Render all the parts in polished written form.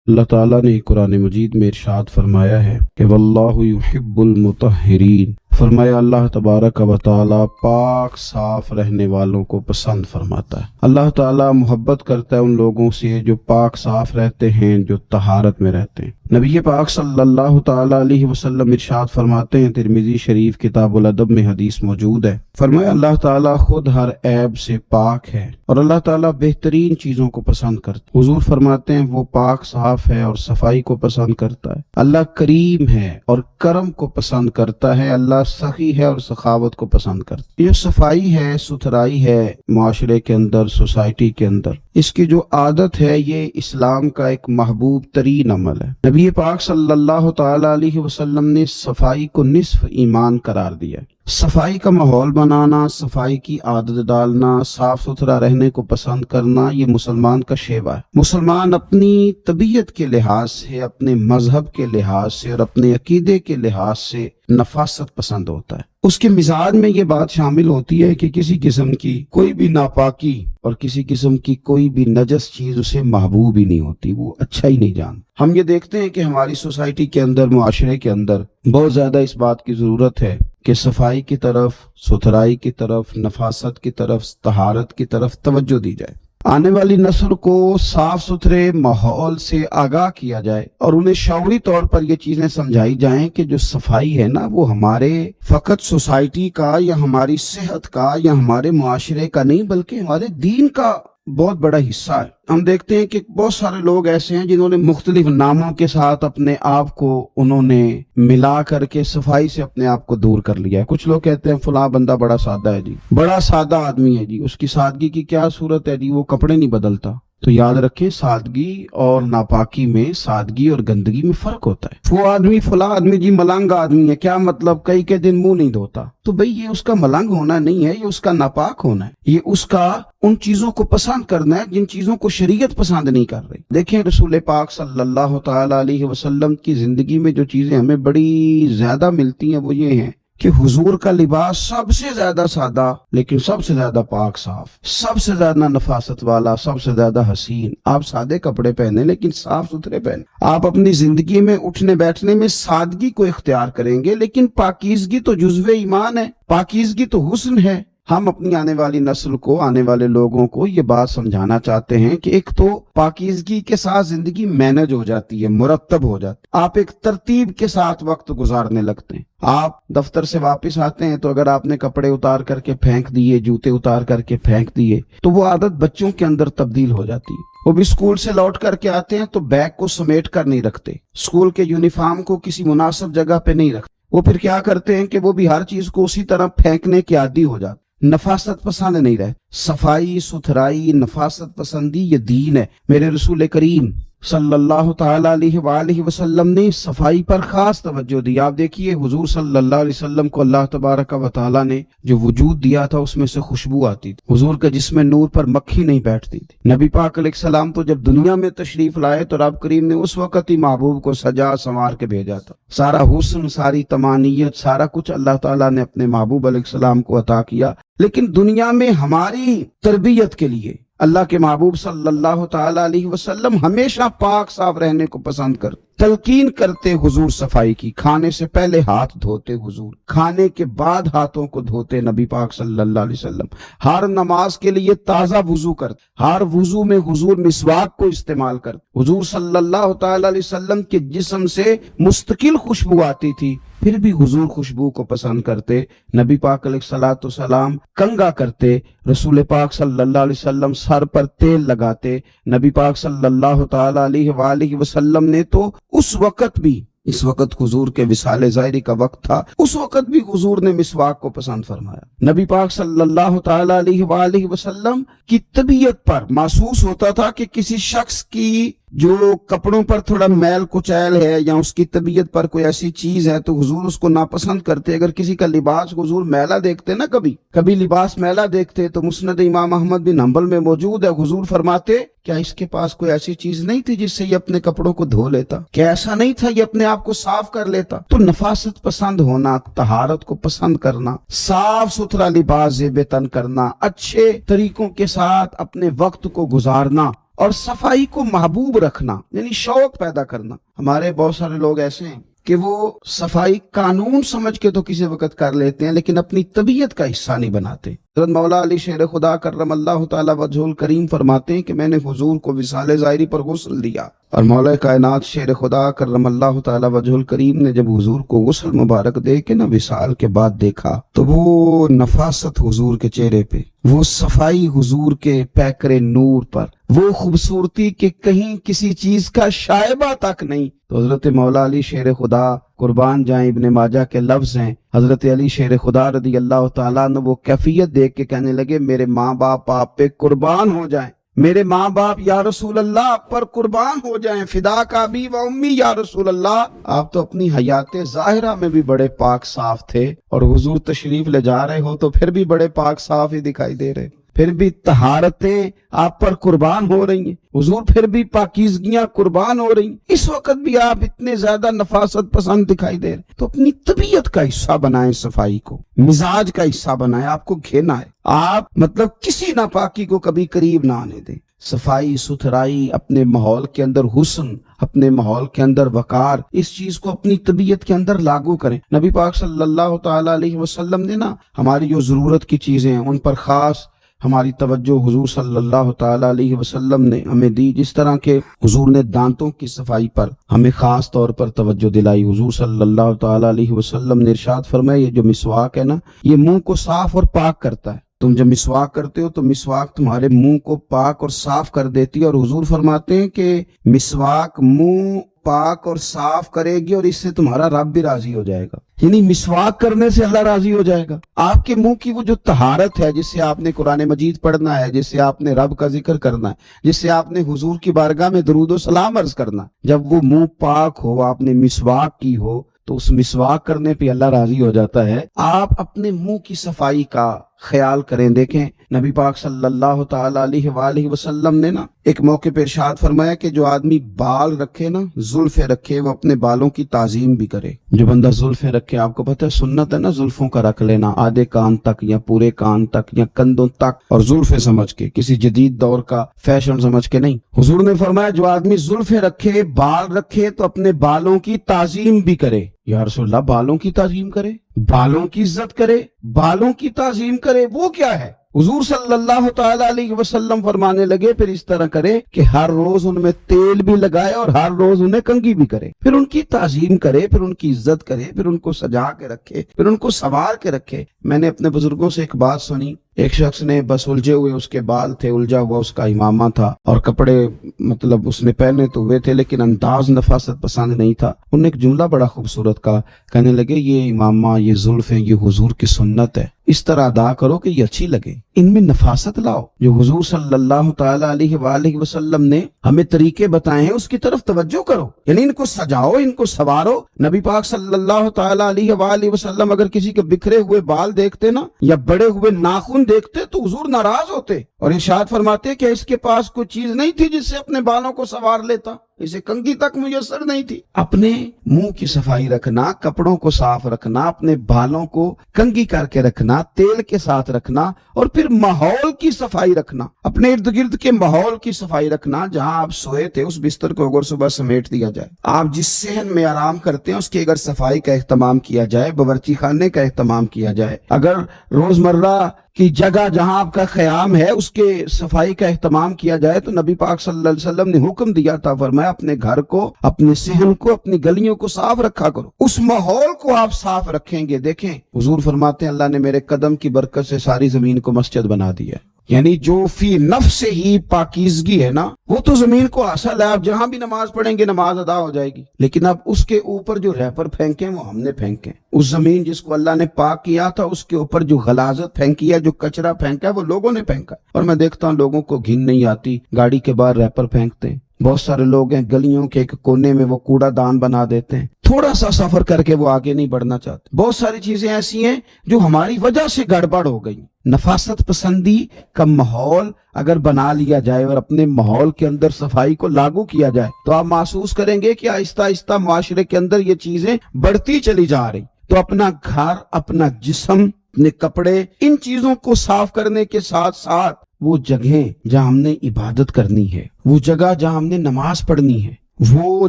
اللہ تعالیٰ نے قرآن مجید میں ارشاد فرمایا ہے کہ واللہ یحب المطہرین، فرمایا اللہ تبارک و تعالیٰ پاک صاف رہنے والوں کو پسند فرماتا ہے۔ اللہ تعالیٰ محبت کرتا ہے ان لوگوں سے جو پاک صاف رہتے ہیں، جو طہارت میں رہتے ہیں۔ نبی پاک صلی اللہ تعالیٰ علیہ وسلم ارشاد فرماتے ہیں، ترمذی شریف کتاب الادب میں حدیث موجود ہے، فرمایا اللہ تعالیٰ خود ہر عیب سے پاک ہے اور اللہ تعالیٰ بہترین چیزوں کو پسند کرتا ہے۔ حضور فرماتے ہیں وہ پاک صاف ہے اور صفائی کو پسند کرتا ہے۔ اللہ کریم ہے اور کرم کو پسند کرتا ہے۔ اللہ سخی ہے اور سخاوت کو پسند کرتا ہے۔ یہ صفائی ہے، ستھرائی ہے معاشرے کے اندر، سوسائٹی کے اندر، اس کی جو عادت ہے یہ اسلام کا ایک محبوب ترین عمل ہے۔ نبی پاک صلی اللہ تعالی علیہ وسلم نے صفائی کو نصف ایمان قرار دیا ہے۔ صفائی کا ماحول بنانا، صفائی کی عادت ڈالنا، صاف ستھرا رہنے کو پسند کرنا، یہ مسلمان کا شیوا ہے۔ مسلمان اپنی طبیعت کے لحاظ سے، اپنے مذہب کے لحاظ سے اور اپنے عقیدے کے لحاظ سے نفاست پسند ہوتا ہے۔ اس کے مزاج میں یہ بات شامل ہوتی ہے کہ کسی قسم کی کوئی بھی ناپاکی اور کسی قسم کی کوئی بھی نجس چیز اسے محبوب ہی نہیں ہوتی، وہ اچھا ہی نہیں جانتا۔ ہم یہ دیکھتے ہیں کہ ہماری سوسائٹی کے اندر، معاشرے کے اندر بہت زیادہ اس بات کی ضرورت ہے کہ صفائی کی طرف، ستھرائی کی طرف، نفاست کی طرف، طہارت کی طرف توجہ دی جائے۔ آنے والی نسل کو صاف ستھرے ماحول سے آگاہ کیا جائے اور انہیں شعوری طور پر یہ چیزیں سمجھائی جائیں کہ جو صفائی ہے نا، وہ ہمارے فقط سوسائٹی کا یا ہماری صحت کا یا ہمارے معاشرے کا نہیں، بلکہ ہمارے دین کا بہت بڑا حصہ ہے۔ ہم دیکھتے ہیں کہ بہت سارے لوگ ایسے ہیں جنہوں نے مختلف ناموں کے ساتھ اپنے آپ کو انہوں نے ملا کر کے صفائی سے اپنے آپ کو دور کر لیا ہے۔ کچھ لوگ کہتے ہیں فلاں بندہ بڑا سادہ ہے جی، بڑا سادہ آدمی ہے جی، اس کی سادگی کی کیا صورت ہے جی، وہ کپڑے نہیں بدلتا۔ تو یاد رکھیں، سادگی اور ناپاکی میں، سادگی اور گندگی میں فرق ہوتا ہے۔ وہ آدمی فلاں آدمی جی ملنگ آدمی ہے، کیا مطلب کئی کے دن منہ نہیں دھوتا؟ تو بھئی یہ اس کا ملنگ ہونا نہیں ہے، یہ اس کا ناپاک ہونا ہے، یہ اس کا ان چیزوں کو پسند کرنا ہے جن چیزوں کو شریعت پسند نہیں کر رہی۔ دیکھیں رسول پاک صلی اللہ تعالی علیہ وسلم کی زندگی میں جو چیزیں ہمیں بڑی زیادہ ملتی ہیں وہ یہ ہیں کہ حضور کا لباس سب سے زیادہ سادہ لیکن سب سے زیادہ پاک صاف، سب سے زیادہ نفاست والا، سب سے زیادہ حسین۔ آپ سادے کپڑے پہنے لیکن صاف ستھرے پہنے۔ آپ اپنی زندگی میں اٹھنے بیٹھنے میں سادگی کو اختیار کریں گے، لیکن پاکیزگی تو جزو ایمان ہے، پاکیزگی تو حسن ہے۔ ہم اپنی آنے والی نسل کو، آنے والے لوگوں کو یہ بات سمجھانا چاہتے ہیں کہ ایک تو پاکیزگی کے ساتھ زندگی مینج ہو جاتی ہے، مرتب ہو جاتی ہے، آپ ایک ترتیب کے ساتھ وقت گزارنے لگتے ہیں۔ آپ دفتر سے واپس آتے ہیں تو اگر آپ نے کپڑے اتار کر کے پھینک دیے، جوتے اتار کر کے پھینک دیے، تو وہ عادت بچوں کے اندر تبدیل ہو جاتی ہے۔ وہ بھی اسکول سے لوٹ کر کے آتے ہیں تو بیگ کو سمیٹ کر نہیں رکھتے، اسکول کے یونیفارم کو کسی مناسب جگہ پہ نہیں رکھتے۔ وہ پھر کیا کرتے ہیں کہ وہ بھی ہر چیز کو اسی طرح پھینکنے کے عادی ہو جاتے، نفاست پسند نہیں رہے۔ صفائی، ستھرائی، نفاست پسندی یہ دین ہے۔ میرے رسول کریم صلی اللہ تعالی علیہ وآلہ وسلم نے صفائی پر خاص توجہ دی۔ آپ دیکھیے حضور صلی اللہ علیہ وسلم کو اللہ تبارک و تعالی نے جو وجود دیا تھا اس میں سے خوشبو آتی تھی۔ حضور کا جسم نور پر مکھی نہیں بیٹھتی تھی۔ نبی پاک علیہ السلام تو جب دنیا میں تشریف لائے تو رب کریم نے اس وقت ہی محبوب کو سجا سنوار کے بھیجا تھا۔ سارا حسن، ساری تمانیت، سارا کچھ اللہ تعالیٰ نے اپنے محبوب علیہ السلام کو عطا کیا، لیکن دنیا میں ہماری تربیت کے لیے اللہ کے محبوب صلی اللہ تعالی علیہ وسلم ہمیشہ پاک صاف رہنے کو پسند کرتے، تلقین کرتے حضور صفائی کی۔ کھانے سے پہلے ہاتھ دھوتے حضور، کھانے کے بعد ہاتھوں کو دھوتے نبی پاک صلی اللہ علیہ وسلم۔ ہر نماز کے لیے تازہ وضو کرتے، ہر وضو میں حضور مسواک کو استعمال کرتے۔ حضور صلی اللہ تعالی علیہ وسلم کے جسم سے مستقل خوشبو آتی تھی، پھر بھی حضور خوشبو کو پسند کرتے۔ نبی پاک علیہ الصلوۃ والسلام کنگھا کرتے، رسول پاک صلی اللہ علیہ وسلم سر پر تیل لگاتے۔ نبی پاک صلی اللہ تعالی علیہ وآلہ وسلم نے تو اس وقت بھی، اس وقت حضور کے وصال ظاہری کا وقت تھا، اس وقت بھی حضور نے مسواک کو پسند فرمایا۔ نبی پاک صلی اللہ تعالی علیہ وآلہ وسلم کی طبیعت پر محسوس ہوتا تھا کہ کسی شخص کی جو کپڑوں پر تھوڑا میل کچیل ہے یا اس کی طبیعت پر کوئی ایسی چیز ہے تو حضور اس کو ناپسند کرتے۔ اگر کسی کا لباس حضور میلا دیکھتے نا، کبھی لباس میلا دیکھتے تو مسند امام احمد بن حنبل میں موجود ہے، حضور فرماتے کیا اس کے پاس کوئی ایسی چیز نہیں تھی جس سے یہ اپنے کپڑوں کو دھو لیتا؟ کیا ایسا نہیں تھا یہ اپنے آپ کو صاف کر لیتا؟ تو نفاست پسند ہونا، طہارت کو پسند کرنا، صاف ستھرا لباس زیب تن کرنا، اچھے طریقوں کے ساتھ اپنے وقت کو گزارنا، اور صفائی کو محبوب رکھنا یعنی شوق پیدا کرنا. ہمارے بہت سارے لوگ ایسے ہیں کہ وہ صفائی قانون سمجھ کے تو کسی وقت کر لیتے ہیں لیکن اپنی طبیعت کا حصہ نہیں بناتے. حضرت مولا علی شیر خدا کرم اللہ تعالی وجہ الکریم فرماتے ہیں کہ میں نے حضور کو وصال ظاہری پر غسل دیا، اور مولا کائنات شیر خدا کرم اللہ تعالی وجہ الکریم نے جب حضور کو غسل مبارک دے کے وصال کے بعد دیکھا تو وہ نفاست حضور کے چہرے پہ، وہ صفائی حضور کے پیکر نور پر، وہ خوبصورتی کہ کہیں کسی چیز کا شائبہ تک نہیں. تو حضرت مولا علی شیر خدا قربان جائیں، ابن ماجہ کے لفظ ہیں، حضرت علی شیر خدا رضی اللہ تعالیٰ نے وہ کیفیت دیکھ کے کہنے لگے میرے ماں باپ آپ پہ قربان ہو جائیں، میرے ماں باپ یا رسول اللہ آپ پر قربان ہو جائیں، فدا کا ابی و امی یا رسول اللہ. آپ تو اپنی حیات ظاہرہ میں بھی بڑے پاک صاف تھے، اور حضور تشریف لے جا رہے ہو تو پھر بھی بڑے پاک صاف ہی دکھائی دے رہے، پھر بھی طہارتیں آپ پر قربان ہو رہی ہیں، حضور پھر بھی پاکیزگیاں قربان ہو رہی ہیں، اس وقت بھی آپ اتنے زیادہ نفاست پسند دکھائی دے رہے. تو اپنی طبیعت کا حصہ بنائیں، صفائی کو مزاج کا حصہ بنائیں. آپ کو گھینا ہے، آپ مطلب کسی ناپاکی کو کبھی قریب نہ آنے دیں. صفائی ستھرائی، اپنے ماحول کے اندر حسن، اپنے ماحول کے اندر وقار، اس چیز کو اپنی طبیعت کے اندر لاگو کریں. نبی پاک صلی اللہ تعالی علیہ وسلم نے ہماری جو ضرورت کی چیزیں ہیں ان پر خاص ہماری توجہ حضور صلی اللہ تعالی علیہ وسلم نے ہمیں دی. جس طرح کے حضور نے دانتوں کی صفائی پر ہمیں خاص طور پر توجہ دلائی. حضور صلی اللہ تعالی علیہ وسلم نے ارشاد فرمایا یہ جو مسواک ہے یہ منہ کو صاف اور پاک کرتا ہے. تم جب مسواک کرتے ہو تو مسواک تمہارے منہ کو پاک اور صاف کر دیتی ہے، اور حضور فرماتے ہیں کہ مسواک منہ پاک اور صاف کرے گی اور اس سے تمہارا رب بھی راضی ہو جائے گا. یعنی مسواک کرنے سے اللہ راضی ہو جائے گا. آپ کے منہ کی وہ جو طہارت ہے جس سے آپ نے قرآن مجید پڑھنا ہے، جس سے آپ نے رب کا ذکر کرنا ہے، جس سے آپ نے حضور کی بارگاہ میں درود و سلام عرض کرنا، جب وہ منہ پاک ہو، آپ نے مسواک کی ہو تو اس مسواک کرنے پہ اللہ راضی ہو جاتا ہے. آپ اپنے منہ کی صفائی کا خیال کریں. دیکھیں نبی پاک صلی اللہ تعالی علیہ وآلہ وسلم نے ایک موقع پہ ارشاد فرمایا کہ جو آدمی بال رکھے زلفیں رکھے، وہ اپنے بالوں کی تعظیم بھی کرے. جو بندہ زلفیں رکھے، آپ کو پتہ ہے سنت ہے زلفوں کا رکھ لینا، آدھے کان تک یا پورے کان تک یا کندھوں تک، اور زلفیں سمجھ کے، کسی جدید دور کا فیشن سمجھ کے نہیں. حضور نے فرمایا جو آدمی زلفیں رکھے، بال رکھے تو اپنے بالوں کی تعظیم بھی کرے. یا رسول اللہ بالوں کی تعظیم کرے، بالوں کی عزت کرے، بالوں کی تعظیم کرے، وہ کیا ہے؟ حضور صلی اللہ تعالی علیہ وسلم فرمانے لگے پھر اس طرح کرے کہ ہر روز ان میں تیل بھی لگائے اور ہر روز انہیں کنگھی بھی کرے، پھر ان کی تعظیم کرے، پھر ان کی عزت کرے، پھر ان کو سجا کے رکھے، پھر ان کو سنوار کے رکھے. میں نے اپنے بزرگوں سے ایک بات سنی، ایک شخص نے بس الجھے ہوئے اس کے بال تھے، الجھا ہوا اس کا امامہ تھا، اور کپڑے مطلب اس نے پہنے تو ہوئے تھے لیکن انداز نفاست پسند نہیں تھا. انہوں نے ایک جملہ بڑا خوبصورت کہا، کہنے لگے یہ امامہ، یہ زلفیں، یہ حضور کی سنت ہے، اس طرح ادا کرو کہ یہ اچھی لگے، ان میں نفاست لاؤ. جو حضور صلی اللہ تعالی علیہ وآلہ وسلم نے ہمیں طریقے بتائے ہیں اس کی طرف توجہ کرو، یعنی ان کو سجاؤ، ان کو سنوارو. نبی پاک صلی اللہ تعالی علیہ وآلہ وسلم اگر کسی کے بکھرے ہوئے بال دیکھتے یا بڑے ہوئے ناخن دیکھتے تو حضور ناراض ہوتے اور ارشاد فرماتے کہ اس کے پاس کوئی چیز نہیں تھی جس سے اپنے بالوں کو سنوار لیتا، اسے کنگھی تک میسر نہیں تھی. اپنے منہ کی صفائی رکھنا، کپڑوں کو صاف رکھنا، اپنے بالوں کو کنگھی کر کے رکھنا، تیل کے ساتھ رکھنا، اور پھر ماحول کی صفائی رکھنا، اپنے ارد گرد کے ماحول کی صفائی رکھنا. جہاں آپ سوئے تھے اس بستر کو اگر صبح سمیٹ دیا جائے، آپ جس صحن میں آرام کرتے ہیں اس کی اگر صفائی کا اہتمام کیا جائے، باورچی خانے کا اہتمام کیا جائے، اگر روزمرہ کی جگہ جہاں آپ کا قیام ہے اس کے صفائی کا اہتمام کیا جائے، تو نبی پاک صلی اللہ علیہ وسلم نے حکم دیا تھا، فرمایا اپنے گھر کو، اپنے صحن کو، اپنی گلیوں کو صاف رکھا کرو. اس ماحول کو آپ صاف رکھیں گے. دیکھیں حضور فرماتے ہیں اللہ نے میرے قدم کی برکت سے ساری زمین کو مسجد بنا دیا. یعنی جو فی نفس ہی پاکیزگی ہے وہ تو زمین کو حاصل ہے، آپ جہاں بھی نماز پڑھیں گے نماز ادا ہو جائے گی. لیکن اب اس کے اوپر جو ریپر پھینکے وہ ہم نے پھینکے. اس زمین جس کو اللہ نے پاک کیا تھا اس کے اوپر جو غلاظت پھینکی ہے، جو کچرا پھینکا ہے، وہ لوگوں نے پھینکا. اور میں دیکھتا ہوں لوگوں کو گھن نہیں آتی، گاڑی کے باہر ریپر pھینکتے ہیں. بہت سارے لوگ ہیں گلیوں کے ایک کونے میں وہ کوڑا دان بنا دیتے ہیں، تھوڑا سا سفر کر کے وہ آگے نہیں بڑھنا چاہتے. بہت ساری چیزیں ایسی ہیں جو ہماری وجہ سے گڑبڑ ہو گئی. نفاست پسندی کا ماحول اگر بنا لیا جائے اور اپنے ماحول کے اندر صفائی کو لاگو کیا جائے تو آپ محسوس کریں گے کہ آہستہ آہستہ معاشرے کے اندر یہ چیزیں بڑھتی چلی جا رہی. تو اپنا گھر، اپنا جسم، اپنے کپڑے، ان چیزوں کو صاف کرنے کے ساتھ ساتھ وہ جگہیں جہاں ہم نے عبادت کرنی ہے، وہ جگہ جہاں ہم نے نماز پڑھنی ہے، وہ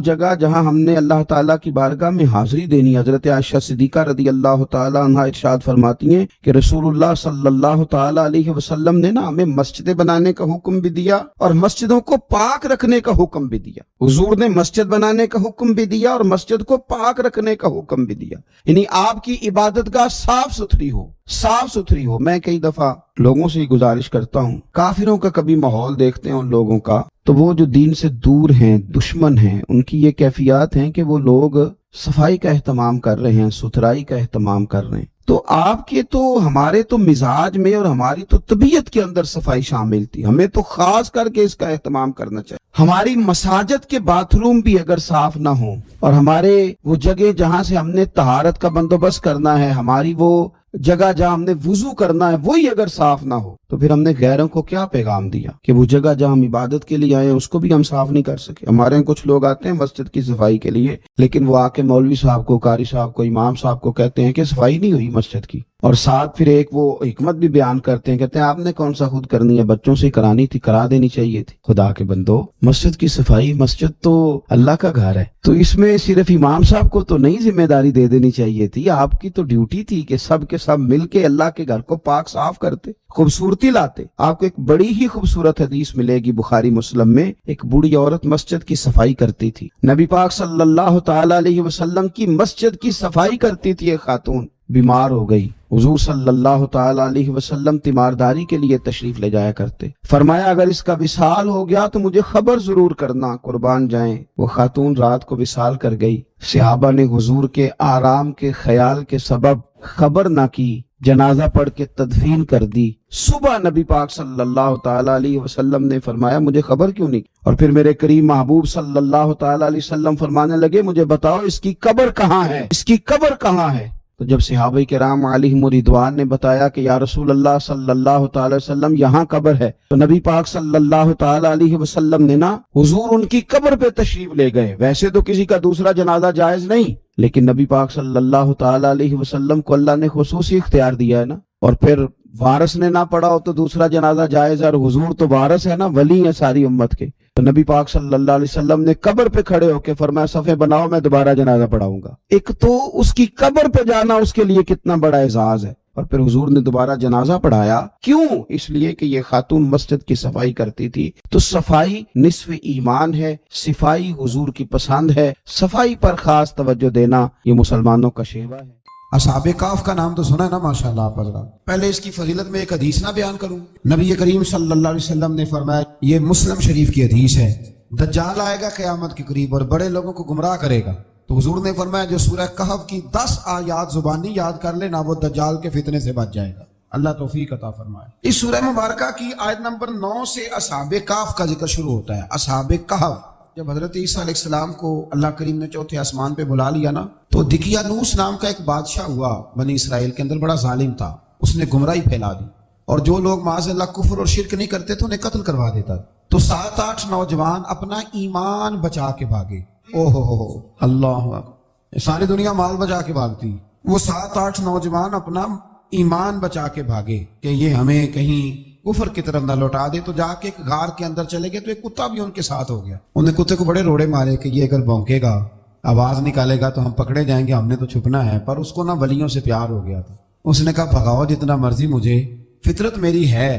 جگہ جہاں ہم نے اللہ تعالیٰ کی بارگاہ میں حاضری دینی ہے۔ حضرت عائشہ صدیقہ رضی اللہ تعالیٰ عنہا ارشاد فرماتی ہیں کہ رسول اللہ صلی اللہ تعالیٰ علیہ وسلم نے ہمیں مسجدیں بنانے کا حکم بھی دیا اور مسجدوں کو پاک رکھنے کا حکم بھی دیا۔ حضور نے مسجد بنانے کا حکم بھی دیا اور مسجد کو پاک رکھنے کا حکم بھی دیا، یعنی آپ کی عبادت گاہ صاف ستھری ہو، صاف ستھری ہو۔ میں کئی دفعہ لوگوں سے گزارش کرتا ہوں، کافروں کا کبھی ماحول دیکھتے ہیں ان لوگوں کا، تو وہ جو دین سے دور ہیں، دشمن ہیں، ان کی یہ کیفیات ہیں کہ وہ لوگ صفائی کا اہتمام کر رہے ہیں، ستھرائی کا اہتمام کر رہے ہیں۔ تو آپ کے تو ہمارے تو مزاج میں اور ہماری تو طبیعت کے اندر صفائی شامل تھی، ہمیں تو خاص کر کے اس کا اہتمام کرنا چاہیے۔ ہماری مساجد کے باتھ روم بھی اگر صاف نہ ہوں اور ہمارے وہ جگہ جہاں سے ہم نے طہارت کا بندوبست کرنا ہے، ہماری وہ جگہ جہاں ہم نے وضو کرنا ہے وہی اگر صاف نہ ہو، تو پھر ہم نے غیروں کو کیا پیغام دیا کہ وہ جگہ جہاں ہم عبادت کے لیے آئے ہیں اس کو بھی ہم صاف نہیں کر سکے۔ ہمارے یہاں کچھ لوگ آتے ہیں مسجد کی صفائی کے لیے، لیکن وہ آ کے مولوی صاحب کو، قاری صاحب کو، امام صاحب کو کہتے ہیں کہ صفائی نہیں ہوئی مسجد کی، اور ساتھ پھر ایک وہ حکمت بھی بیان کرتے ہیں، کہتے ہیں آپ نے کون سا خود کرنی ہے، بچوں سے کرانی تھی، کرا دینی چاہیے تھی۔ خدا کے بندو، مسجد کی صفائی، مسجد تو اللہ کا گھر ہے، تو اس میں صرف امام صاحب کو تو نہیں ذمہ داری دے دینی چاہیے تھی، آپ کی تو ڈیوٹی تھی کہ سب کے سب مل کے اللہ کے گھر کو پاک صاف کرتے، خوبصورتی لاتے۔ آپ کو ایک بڑی ہی خوبصورت حدیث ملے گی بخاری مسلم میں، ایک بوڑھی عورت مسجد کی صفائی کرتی تھی، نبی پاک صلی اللہ تعالی علیہ وسلم کی مسجد کی صفائی کرتی تھی۔ ایک خاتون بیمار ہو گئی، حضور صلی اللہ تعالی علیہ وسلم تیمارداری کے لیے تشریف لے جایا کرتے، فرمایا اگر اس کا وصال ہو گیا تو مجھے خبر ضرور کرنا، قربان جائیں۔ وہ خاتون رات کو وصال کر گئی، صحابہ نے حضور کے آرام کے خیال کے سبب خبر نہ کی، جنازہ پڑھ کے تدفین کر دی۔ صبح نبی پاک صلی اللہ تعالی علیہ وسلم نے فرمایا مجھے خبر کیوں نہیں؟ اور پھر میرے کریم محبوب صلی اللہ تعالی علیہ وسلم فرمانے لگے مجھے بتاؤ اس کی قبر کہاں ہے، اس کی قبر کہاں ہے؟ تو جب صحابہ کرام علیہم رضوان نے بتایا کہ یا رسول اللہ صلی اللہ تعالی وسلم یہاں قبر ہے، تو نبی پاک صلی اللہ تعالی علیہ وسلم نے حضور ان کی قبر پہ تشریف لے گئے۔ ویسے تو کسی کا دوسرا جنازہ جائز نہیں، لیکن نبی پاک صلی اللہ تعالی علیہ وسلم کو اللہ نے خصوصی اختیار دیا ہے نا، اور پھر وارث نے نہ پڑھا ہو تو دوسرا جنازہ جائز ہے، اور حضور تو وارث ہے نا، ولی ہے ساری امت کے۔ تو نبی پاک صلی اللہ علیہ وسلم نے قبر پہ کھڑے ہو کے فرمایا صفے بناؤ، میں دوبارہ جنازہ پڑھاؤں گا۔ ایک تو اس کی قبر پہ جانا اس کے لیے کتنا بڑا اعزاز ہے، اور پھر حضور نے دوبارہ جنازہ پڑھایا۔ کیوں؟ اس لیے کہ یہ خاتون مسجد کی صفائی کرتی تھی۔ تو صفائی نصف ایمان ہے، صفائی حضور کی پسند ہے، صفائی پر خاص توجہ دینا یہ مسلمانوں کا شیوا ہے۔ اصحاب کہف کا نام تو سنا ہے نا ماشاءاللہ آپ حضرات۔ پہلے اس کی فضیلت میں ایک حدیث نہ بیان کروں؟ نبی کریم صلی اللہ علیہ وسلم نے فرمایا، یہ مسلم شریف کی حدیث ہے، دجال آئے گا قیامت کے قریب اور بڑے لوگوں کو گمراہ کرے گا، تو حضور نے فرمایا جو سورہ کہف کی 10 آیات زبانی یاد کر لینا وہ دجال کے فتنے سے بچ جائے گا۔ اللہ توفیق عطا فرمائے۔ اس سورہ مبارکہ کی آیت نمبر 9 سے اصحاب کہف کا ذکر شروع ہوتا ہے۔ اصحاب کہف، جب حضرت عیسیٰ علیہ السلام کو اللہ کریم نے چوتھے آسمان پہ بلا لیا نا، تو دقیانوس نام کا ایک بادشاہ ہوا بنی اسرائیل کے اندر، بڑا ظالم تھا، اس نے گمراہی پھیلا دی، اور جو لوگ معاذ اللہ کفر اور شرک نہیں کرتے تھے انہیں قتل کروا دیتا۔ تو 7-8 نوجوان اپنا ایمان بچا کے بھاگے۔ اوہ اللہ اکبر، ساری دنیا مال بچا کے بھاگتی، وہ 7-8 نوجوان اپنا ایمان بچا کے بھاگے کہ یہ ہمیں کہیں کفر کی طرف نہ لوٹا دے۔ تو جا کے ایک غار کے اندر چلے گئے، تو ایک کتا بھی ان کے ساتھ ہو گیا۔ انہیں کتے کو بڑے روڑے مارے کہ یہ اگر بھونکے گا، آواز نکالے گا تو ہم پکڑے جائیں گے، ہم نے تو چھپنا ہے۔ پر اس کو نا ولیوں سے پیار ہو گیا تھا، اس نے کہا بھگاؤ جتنا مرضی مجھے، فطرت میری ہے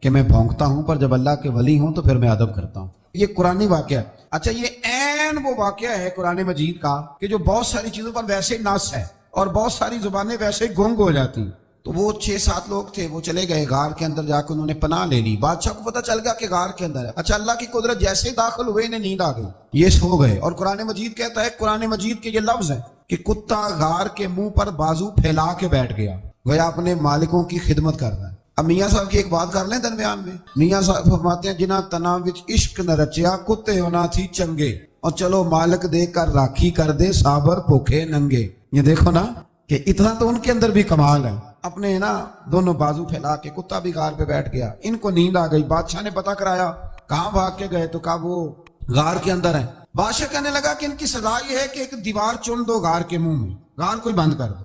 کہ میں بھونکتا ہوں، پر جب اللہ کے ولی ہوں تو پھر میں ادب کرتا ہوں۔ یہ قرآنی واقعہ ہے۔ اچھا، یہ عین وہ واقعہ ہے قرآن مجید کا کہ جو بہت ساری چیزوں پر ویسے نص ہے اور بہت ساری زبانیں ویسے گنگ ہو جاتی۔ تو وہ 6-7 لوگ تھے، وہ چلے گئے غار کے اندر، جا کے انہوں نے پناہ لے لی۔ بادشاہ کو پتہ چل گیا کہ غار کے اندر ہے۔ اچھا، اللہ کی قدرت جیسے داخل ہوئے انہیں نیند آ گئی، یہ سو گئے۔ اور قرآن مجید کہتا ہے، قرآن مجید کے یہ لفظ ہے کہ کتا غار کے منہ پر بازو پھیلا کے بیٹھ گیا، گویا اپنے مالکوں کی خدمت کر رہا ہے۔ اب میاں صاحب کی ایک بات کر لیں درمیان میں، میاں صاحب فرماتے ہیں جنہ تنا وچ عشق نہ رچیا، کتے ہونا تھی چنگے، اور چلو مالک دے کر راکھی کر دے، صابر بھوکے ننگے۔ یہ دیکھو نا کہ اتنا تو ان کے اندر بھی کمال ہے، اپنے نا دونوں بازو پھیلا کے، کتا بھی غار پہ بیٹھ گیا، ان کو نیند آ گئی۔ بادشاہ نے پتہ کرایا کہاں بھاگ کے گئے، تو کہا وہ غار کے اندر ہے۔ بادشاہ کہنے لگا کہ ان کی سزا یہ ہے کہ ایک دیوار چن دو غار کے منہ میں، غار کو بند کر دو۔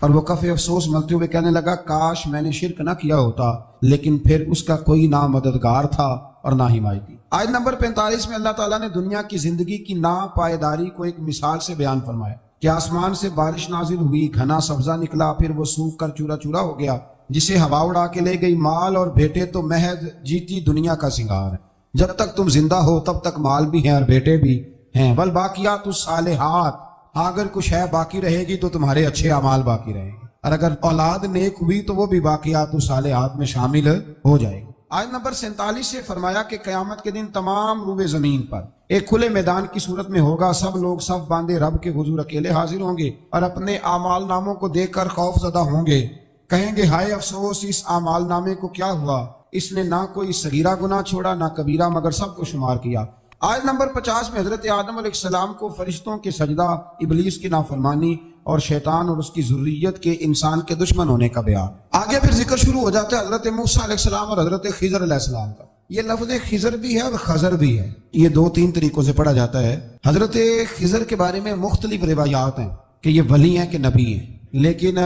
اور وہ کف افسوس ملتے ہوئے کہنے لگا کاش میں نے شرک نہ کیا ہوتا، لیکن پھر اس کا کوئی نہ مددگار تھا اور نہ حمایتی۔ آیت نمبر 45 میں اللہ تعالیٰ نے دنیا کی زندگی کی ناپائیداری کو ایک مثال سے بیان فرمایا کہ آسمان سے بارش نازل ہوئی، گھنا سبزہ نکلا، پھر وہ سوکھ کر چورا چورا ہو گیا، جسے ہوا اڑا کے لے گئی۔ مال اور بیٹے تو محض جیتی دنیا کا سنگار ہے، جب تک تم زندہ ہو تب تک مال بھی ہیں اور بیٹے بھی ہیں۔ والباقیات الصالحات، اگر کچھ ہے باقی رہے گی تو تمہارے اچھے اعمال باقی رہیں گے، اور اگر اولاد نیک ہوئی تو وہ بھی باقیات الصالحات میں شامل ہو جائے گی۔ آیت نمبر 47 سے فرمایا کہ قیامت کے دن تمام روئے زمین پر ایک کھلے میدان کی صورت میں ہوگا، سب لوگ صف باندھے رب کے حضور اکیلے حاضر ہوں گے اور اپنے اعمال ناموں کو دیکھ کر خوف زدہ ہوں گے، کہیں گے ہائے افسوس، اس اعمال نامے کو کیا ہوا، اس نے نہ کوئی صغیرہ گناہ چھوڑا نہ کبیرہ، مگر سب کو شمار کیا۔ آیت نمبر 50 میں حضرت آدم علیہ السلام کو فرشتوں کے سجدہ، ابلیس کی نافرمانی اور شیطان اور اس کی ذریت کے انسان کے دشمن ہونے کا بیان۔ آگے پھر ذکر شروع ہو جاتا ہے حضرت موسیٰ علیہ السلام اور حضرت خضر علیہ السلام کا۔ یہ لفظ خضر بھی ہے اور خضر بھی ہے، یہ دو تین طریقوں سے پڑھا جاتا ہے۔ حضرت خضر کے بارے میں مختلف روایات ہیں کہ یہ ولی ہیں کہ نبی ہیں، لیکن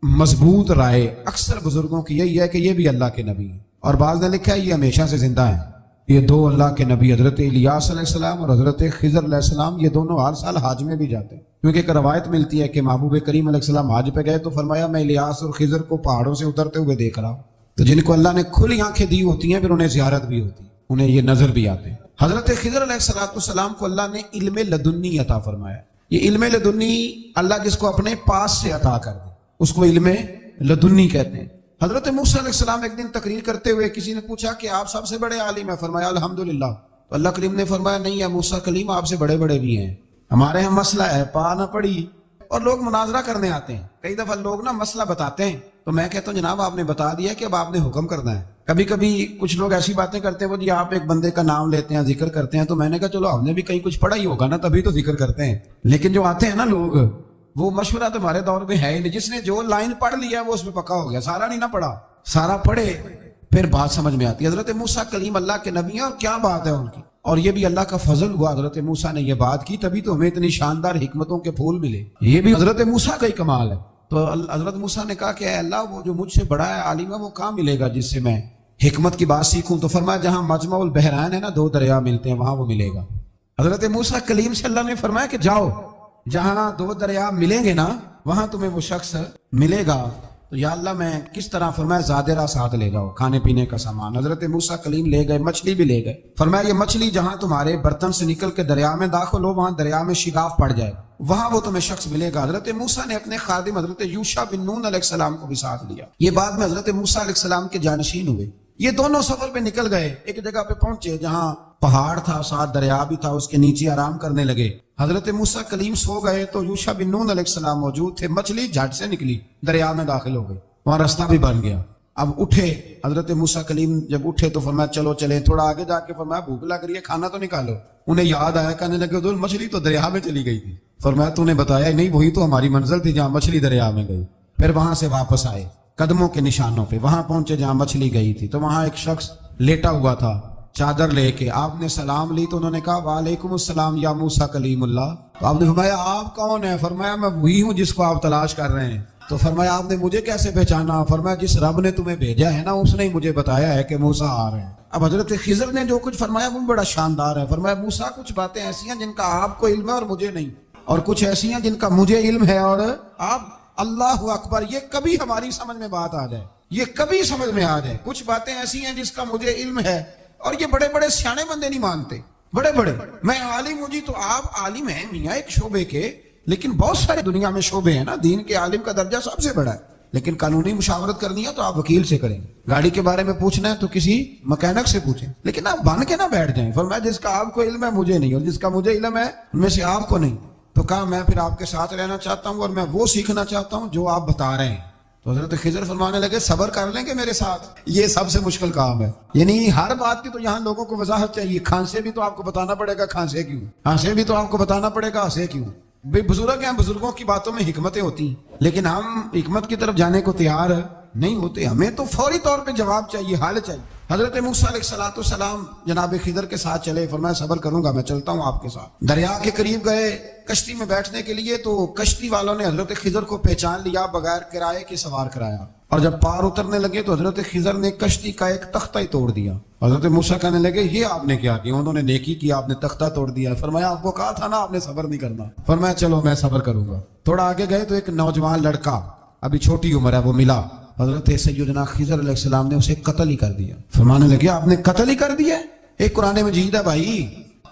مضبوط رائے اکثر بزرگوں کی یہی ہے کہ یہ بھی اللہ کے نبی ہیں، اور بعض نے لکھا ہے یہ ہمیشہ سے زندہ ہیں۔ یہ دو اللہ کے نبی حضرت الیاس علیہ السلام اور حضرت خضر علیہ السلام، یہ دونوں ہر سال حج میں بھی جاتے ہیں، کیونکہ ایک روایت ملتی ہے کہ محبوب کریم علیہ السلام حج پہ گئے تو فرمایا میں الیاس اور خضر کو پہاڑوں سے اترتے ہوئے دیکھ رہا ہوں۔ تو جن کو اللہ نے کھلی آنکھیں دی ہوتی ہیں پھر انہیں زیارت بھی ہوتی ہے، انہیں یہ نظر بھی آتے ہیں۔ حضرت خضر علیہ السلام کو اللہ نے علم لدنی عطا فرمایا۔ یہ علم لدنی اللہ جس کو اپنے پاس سے عطا کر دے اس کو علم لدنی کہتے ہیں۔ حضرت موسیٰ علیہ السلام ایک دن تقریر کرتے ہوئے کسی نے پوچھا کہ آپ سب سے بڑے عالم ہیں، فرمایا الحمدللہ۔ تو اللہ کریم نے فرمایا نہیں ہے موسیٰ کلیم، آپ سے بڑے بڑے بھی ہیں، ہمارے یہاں مسئلہ ہے، پا نہ پڑی، اور لوگ مناظرہ کرنے آتے ہیں۔ کئی دفعہ لوگ نا مسئلہ بتاتے ہیں تو میں کہتا ہوں جناب آپ نے بتا دیا کہ اب آپ نے حکم کرنا ہے۔ کبھی کبھی کچھ لوگ ایسی باتیں کرتے ہیں وہ جی آپ ایک بندے کا نام لیتے ہیں ذکر کرتے ہیں، تو میں نے کہا چلو ہم نے بھی کہیں کچھ پڑھا ہی ہوگا نا تبھی تو ذکر کرتے ہیں، لیکن جو آتے ہیں نا لوگ وہ مشورہ تو ہمارے دور میں ہے ہی نہیں، جس نے جو لائن پڑھ لیا ہے وہ اس میں پکا ہو گیا، سارا نہیں نہ پڑھا، سارا پڑھے پھر بات سمجھ میں آتی ہے۔ حضرت موسیٰ کلیم اللہ کے نبی ہیں اور کیا بات ہے ان کی، اور یہ بھی اللہ کا فضل ہوا حضرت موسیٰ نے یہ بات کی تبھی تو ہمیں اتنی شاندار حکمتوں کے پھول ملے، یہ بھی حضرت موسیٰ کا ہی کمال ہے۔ تو حضرت موسیٰ نے کہا کہ اے اللہ وہ جو مجھ سے بڑا ہے عالم ہے وہ کہاں ملے گا جس سے میں حکمت کی بات سیکھوں؟ تو فرمایا جہاں مجمع البحرین ہے نا، دو دریا ملتے ہیں، وہاں وہ ملے گا۔ حضرت موسیٰ کلیم سے اللہ نے فرمایا کہ جاؤ جہاں دو دریا ملیں گے نا وہاں تمہیں وہ شخص ملے گا۔ تو یا اللہ میں کس طرح؟ فرمایا زادرہ ساتھ لے جاؤ، کھانے پینے کا سامان۔ حضرت موسیٰ کلیم لے گئے، مچھلی بھی لے گئے۔ فرمایا یہ مچھلی جہاں تمہارے برتن سے نکل کے دریا میں داخل ہو وہاں دریا میں شگاف پڑ جائے، وہاں وہ تمہیں شخص ملے گا۔ حضرت موسیٰ نے اپنے خادم حضرت یوشع بن نون علیہ السلام کو بھی ساتھ لیا، یہ بعد میں حضرت موسیٰ علیہ السلام کے جانشین ہوئے۔ یہ دونوں سفر پہ نکل گئے، ایک جگہ پہ پہنچے جہاں پہاڑ تھا، ساتھ دریا بھی تھا، اس کے نیچے آرام کرنے لگے۔ حضرت موسیٰ کلیم سو گئے تو یوشع بن نون علیہ السلام موجود تھے، مچھلی جھٹ سے نکلی، دریا میں داخل ہو گئی، وہاں راستہ بھی بن گیا۔ اب اٹھے حضرت موسیٰ کلیم، جب اٹھے تو فرمایا چلو چلیں، تھوڑا آگے جا کے فرمایا بھوک لگ رہی ہے کھانا تو نکالو۔ انہیں یاد آیا، کہنے لگے حضور مچھلی تو دریا میں چلی گئی تھی۔ فرمایا تو نے بتایا ہی نہیں، وہی تو ہماری منزل تھی جہاں مچھلی دریا میں گئی۔ پھر وہاں سے واپس آئے قدموں کے نشانوں پہ، وہاں پہنچے جہاں مچھلی گئی تھی، تو وہاں ایک شخص لیٹا ہوا تھا چادر لے کے۔ آپ نے سلام لی تو انہوں نے کہا وعلیکم السلام یا موسیٰ کلیم اللہ۔ تو آپ نے فرمایا آپ کون ہیں؟ فرمایا میں وہی ہوں جس کو آپ تلاش کر رہے ہیں۔ تو فرمایا آپ نے مجھے کیسے پہچانا؟ فرمایا جس رب نے تمہیں بھیجا ہے نا اس نے ہی مجھے بتایا ہے کہ موسیٰ آ رہے ہیں۔ اب حضرت خضر نے جو کچھ فرمایا وہ بڑا شاندار ہے۔ فرمایا موسیٰ کچھ باتیں ایسی ہیں جن کا آپ کو علم ہے اور مجھے نہیں، اور کچھ ایسی ہیں جن کا مجھے علم ہے اور آپ۔ اللہ اکبر، یہ کبھی ہماری سمجھ میں بات آ جائے، یہ کبھی سمجھ میں آ جائے، کچھ باتیں ایسی ہیں جس کا مجھے علم ہے، اور یہ بڑے بڑے سیانے بندے نہیں مانتے، بڑے بڑے میں عالم ہوں جی، تو آپ عالم ہیں میاں ایک شعبے کے، لیکن بہت سارے دنیا میں شعبے ہیں نا، دین کے عالم کا درجہ سب سے بڑا ہے، لیکن قانونی مشاورت کرنی ہے تو آپ وکیل سے کریں، گاڑی کے بارے میں پوچھنا ہے تو کسی مکینک سے پوچھیں، لیکن آپ بن کے نہ بیٹھ جائیں۔ فرمایا جس کا آپ کو علم ہے مجھے نہیں، اور جس کا مجھے علم ہے ان میں سے آپ کو نہیں۔ تو کہا میں پھر آپ کے ساتھ رہنا چاہتا ہوں اور میں وہ سیکھنا چاہتا ہوں جو آپ بتا رہے ہیں۔ تو حضرت خضر فرمانے لگے صبر کر لیں گے میرے ساتھ، یہ سب سے مشکل کام ہے، یعنی ہر بات کی تو یہاں لوگوں کو وضاحت چاہیے۔ کھانسے بھی تو آپ کو بتانا پڑے گا کھانسے کیوں، ہنسے بھی تو آپ کو بتانا پڑے گا ہنسے کیوں۔ بے بزرگ ہیں، بزرگوں کی باتوں میں حکمتیں ہوتی ہیں، لیکن ہم حکمت کی طرف جانے کو تیار نہیں ہوتے، ہمیں تو فوری طور پہ جواب چاہیے، حل چاہیے۔ حضرت موسیٰ علیہ السلام جناب خضر کے ساتھ چلے، فرمایا صبر کروں گا، میں چلتا ہوں آپ کے ساتھ۔ دریا کے قریب گئے کشتی میں بیٹھنے کے لیے، تو کشتی والوں نے حضرت خضر کو پہچان لیا، بغیر کرائے کے سوار کرایا، اور جب پار اترنے لگے تو حضرت خضر نے کشتی کا ایک تختہ ہی توڑ دیا۔ حضرت موسیٰ کہنے لگے یہ آپ نے کیا کیا؟ انہوں نے نیکی کی، آپ نے تختہ توڑ دیا۔ فرمایا آپ کو کہا تھا نا آپ نے صبر نہیں کرنا۔ فرمایا چلو میں صبر کروں گا۔ تھوڑا آگے گئے تو ایک نوجوان لڑکا، ابھی چھوٹی عمر ہے، وہ ملا۔ حضرت سیدنا خضر علیہ السلام نے اسے قتل ہی کر دیا۔ فرمانے لگے آپ نے قتل ہی کر دیا؟ ایک قرآن مجید ہے بھائی،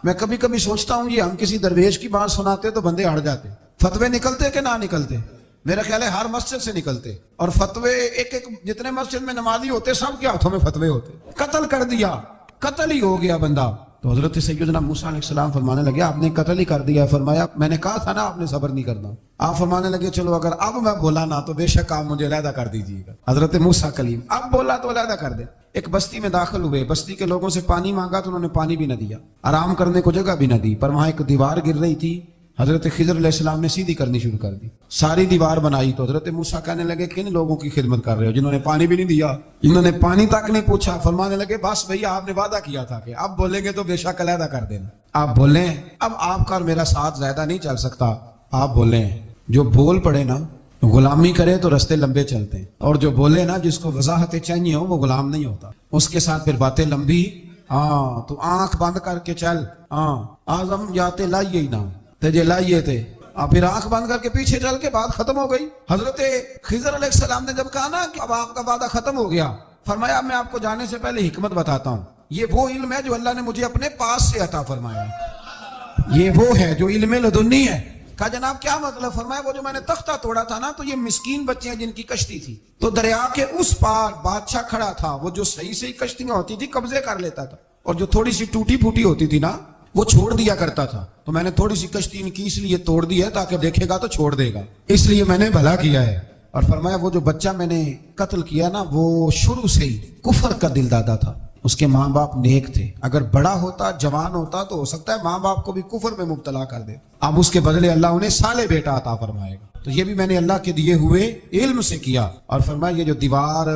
میں کبھی کبھی سوچتا ہوں یہ ہم کسی درویش کی بات سناتے تو بندے ہٹ جاتے، فتوے نکلتے کہ نہ نکلتے؟ میرا خیال ہے ہر مسجد سے نکلتے، اور فتوے ایک جتنے مسجد میں نمازی ہوتے سب کے ہاتھوں میں فتوے ہوتے۔ قتل کر دیا، قتل ہی ہو گیا بندہ۔ تو حضرت سیدنا موسیٰ علیہ السلام فرمانے لگے آپ نے قتل ہی کر دیا۔ فرمایا میں نے کہا تھا نا آپ نے صبر نہیں کرنا۔ آپ فرمانے لگے چلو اگر اب میں بولا نا تو بے شک آپ مجھے علیحدہ کر دیجیے گا۔ حضرت موسیٰ کلیم اب بولا تو علیحدہ کر دے۔ ایک بستی میں داخل ہوئے، بستی کے لوگوں سے پانی مانگا تو انہوں نے پانی بھی نہ دیا، آرام کرنے کو جگہ بھی نہ دی، پر وہاں ایک دیوار گر رہی تھی، حضرت خضر علیہ السلام نے سیدھی کرنی شروع کر دی، ساری دیوار بنائی۔ تو حضرت موسیٰ کہنے لگے کن لوگوں کی خدمت کر رہے ہو جنہوں نے پانی بھی نہیں دیا، جنہوں نے پانی تک نہیں پوچھا؟ فرمانے لگے بس بھیا آپ نے وعدہ کیا تھا کہ اب بولیں گے تو بے شک علیحدہ کر دینا، آپ بولیں اب آپ کا اور میرا ساتھ زیادہ نہیں چل سکتا، آپ بولیں۔ جو بول پڑے نا غلامی کرے تو رستے لمبے چلتے ہیں، اور جو بولے نا جس کو وضاحتیں چاہیے ہو وہ غلام نہیں ہوتا، اس کے ساتھ پھر باتیں لمبی۔ ہاں تو آنکھ بند کر کے چل، ہاں آزم جاتے لائیے ہی نہ تجھے لائیے تھے، پھر آنکھ بند کر کے پیچھے چل کے بات ختم ہو گئی۔ حضرت خضر علیہ السلام نے جب کہا نا کہ اب آپ کا وعدہ ختم ہو گیا، فرمایا میں آپ کو جانے سے پہلے حکمت بتاتا ہوں، یہ وہ علم ہے جو اللہ نے مجھے اپنے پاس سے عطا فرمایا ہے، یہ وہ ہے جو علم لدنی ہے۔ کہا جناب کیا مطلب؟ فرمایا وہ جو میں نے تختہ توڑا تھا نا، تو یہ مسکین بچے ہیں جن کی کشتی تھی، تو دریا کے اس پار بادشاہ کھڑا تھا، وہ جو صحیح صحیح کشتیاں ہوتی تھی قبضے کر لیتا تھا، اور جو تھوڑی سی ٹوٹی پھوٹی ہوتی تھی نا وہ چھوڑ دیا کرتا تھا، تو میں نے تھوڑی سی کشتی ان کی اس لیے توڑ دی ہے تاکہ دیکھے گا تو چھوڑ دے گا، اس لیے میں نے بھلا کیا ہے۔ اور فرمایا وہ جو بچہ میں نے قتل کیا نا وہ شروع سے ہی کفر کا دل دادا تھا، اس کے ماں باپ نیک تھے، اگر بڑا ہوتا جوان ہوتا تو ہو سکتا ہے ماں باپ کو بھی کفر میں مبتلا کر دے، اب اس کے بدلے اللہ انہیں صالح بیٹا عطا فرمائے گا، تو یہ بھی میں نے اللہ کے دیے ہوئے علم سے کیا۔ اور فرمایا یہ جو دیوار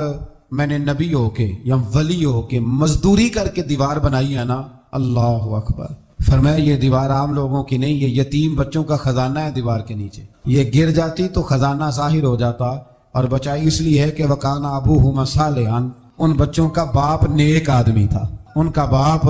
میں نے نبی ہو کے یا ولی ہو کے مزدوری کر کے دیوار بنائی ہے نا، اللہ اکبر، فرمایا یہ دیوار عام لوگوں کی نہیں، یہ یتیم بچوں کا خزانہ ہے دیوار کے نیچے، یہ گر جاتی تو خزانہ ظاہر ہو جاتا، اور بچائی اس لیے ہے کہ وَكَانَ أَبُوهُمَا صَالِحًا، ان بچوں کا باپ نیک آدمی تھا، ان کا باپ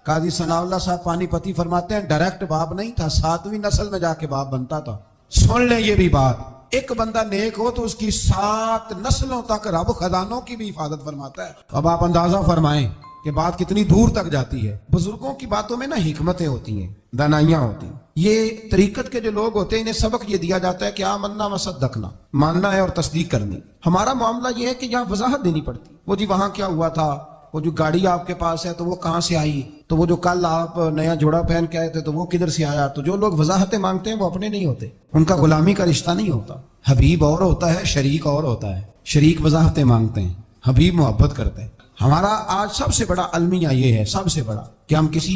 قاضی ثناء اللہ صاحب پانی پتی فرماتے ہیں ڈائریکٹ باپ نہیں تھا، 7ویں نسل میں جا کے باپ بنتا تھا۔ سن لیں یہ بھی بات، ایک بندہ نیک ہو تو اس کی 7 نسلوں تک رب خزانوں کی بھی حفاظت فرماتا ہے۔ اب آپ اندازہ فرمائیں کہ بات کتنی دور تک جاتی ہے۔ بزرگوں کی باتوں میں نا حکمتیں ہوتی ہیں، دانائیاں ہوتی ہیں۔ یہ طریقت کے جو لوگ ہوتے ہیں انہیں سبق یہ دیا جاتا ہے کہ آمنا و صدقنا، ماننا ہے اور تصدیق کرنی۔ ہمارا معاملہ یہ ہے کہ یہاں وضاحت دینی پڑتی، وہ جی وہاں کیا ہوا تھا، وہ جو گاڑی آپ کے پاس ہے تو وہ کہاں سے آئی، تو وہ جو کل آپ نیا جوڑا پہن کے آئے تھے تو وہ کدھر سے آیا۔ تو جو لوگ وضاحتیں مانگتے ہیں وہ اپنے نہیں ہوتے، ان کا غلامی کا رشتہ نہیں ہوتا۔ حبیب اور ہوتا ہے، شریک اور ہوتا ہے۔ شریک وضاحتیں مانگتے ہیں، حبیب محبت کرتے ہیں۔ ہمارا آج سب سے بڑا المیہ یہ ہے، سب سے بڑا، کہ ہم کسی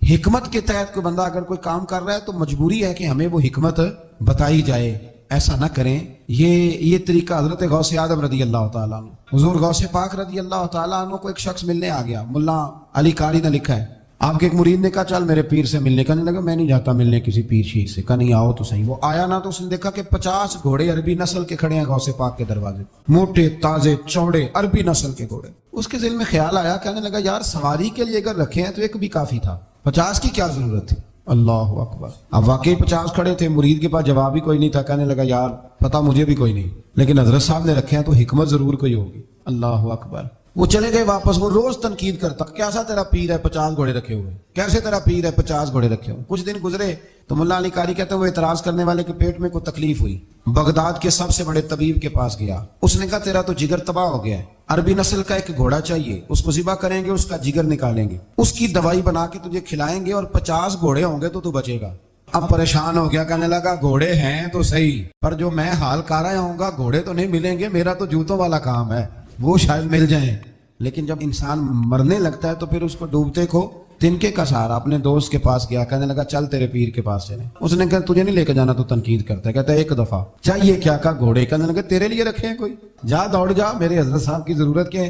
حکمت کے تحت کوئی بندہ اگر کوئی کام کر رہا ہے تو مجبوری ہے کہ ہمیں وہ حکمت بتائی جائے، ایسا نہ کریں۔ یہ طریقہ حضرت غوث اعظم رضی اللہ تعالیٰ عنہ، حضور غوث پاک رضی اللہ تعالیٰ عنہ کو ایک شخص ملنے آ گیا، ملا علی قاری نے لکھا ہے، آپ کے ایک مرید نے کہا چل میرے پیر سے ملنے، کہنے لگا میں نہیں جاتا ملنے کسی پیر شیر سے، کہا نہیں آؤ تو صحیح۔ وہ آیا نا تو اس نے دیکھا کہ 50 گھوڑے عربی نسل کے کھڑے ہیں غوث پاک کے دروازے، موٹے تازے چوڑے عربی نسل کے گھوڑے۔ اس کے ذہن میں خیال آیا، کہنے لگا یار سواری کے لیے اگر رکھے ہیں تو ایک بھی کافی تھا، 50 کی کیا ضرورت تھی؟ اللہ اکبر۔ اب واقعی 50 کھڑے تھے، مرید کے پاس جواب ہی کوئی نہیں تھا، کہنے لگا یار پتا مجھے بھی کوئی نہیں، لیکن حضرت صاحب نے رکھے ہیں تو حکمت ضرور کوئی ہوگی۔ اللہ اکبر۔ وہ چلے گئے واپس، وہ روز تنقید کرتا، کیسا تیرا پیر ہے 50 گھوڑے رکھے ہوئے، کیسے تیرا پیر ہے 50 گھوڑے رکھے ہوئے۔ کچھ دن گزرے تو ملا علی قاری کہتے ہیں وہ اعتراض کرنے والے کے پیٹ میں کوئی تکلیف ہوئی، بغداد کے سب سے بڑے طبیب کے پاس گیا، اس نے کہا تیرا تو جگر تباہ ہو گیا ہے، عربی نسل کا ایک گھوڑا چاہیے، اس کو ذبح کریں گے، اس کا جگر نکالیں گے، اس کی دوائی بنا کے تجھے کھلائیں گے، اور 50 گھوڑے ہوں گے تو بچے گا۔ اب پریشان ہو گیا، کہنے لگا گھوڑے ہیں تو صحیح، پر جو میں حال کر رہا ہوں گا گھوڑے تو نہیں ملیں گے، میرا تو جوتوں والا کام ہے، وہ شاید مل جائیں۔ لیکن جب انسان مرنے لگتا ہے تو پھر اس کو ڈوبتے کو تنکے کا سہارا۔ اپنے دوست کے پاس گیا، کہنے لگا چل تیرے پیر کے پاس چلیں۔ اس نے کہا تجھے نہیں لے کے جانا، تو تنقید کرتا ہے، کہتا ہے ایک دفعہ چاہیے کیا، کہا گھوڑے، کہنے لگا تیرے لیے رکھے ہیں کوئی، جا دوڑ جا، میرے حضرت صاحب کی ضرورت کیا ہے۔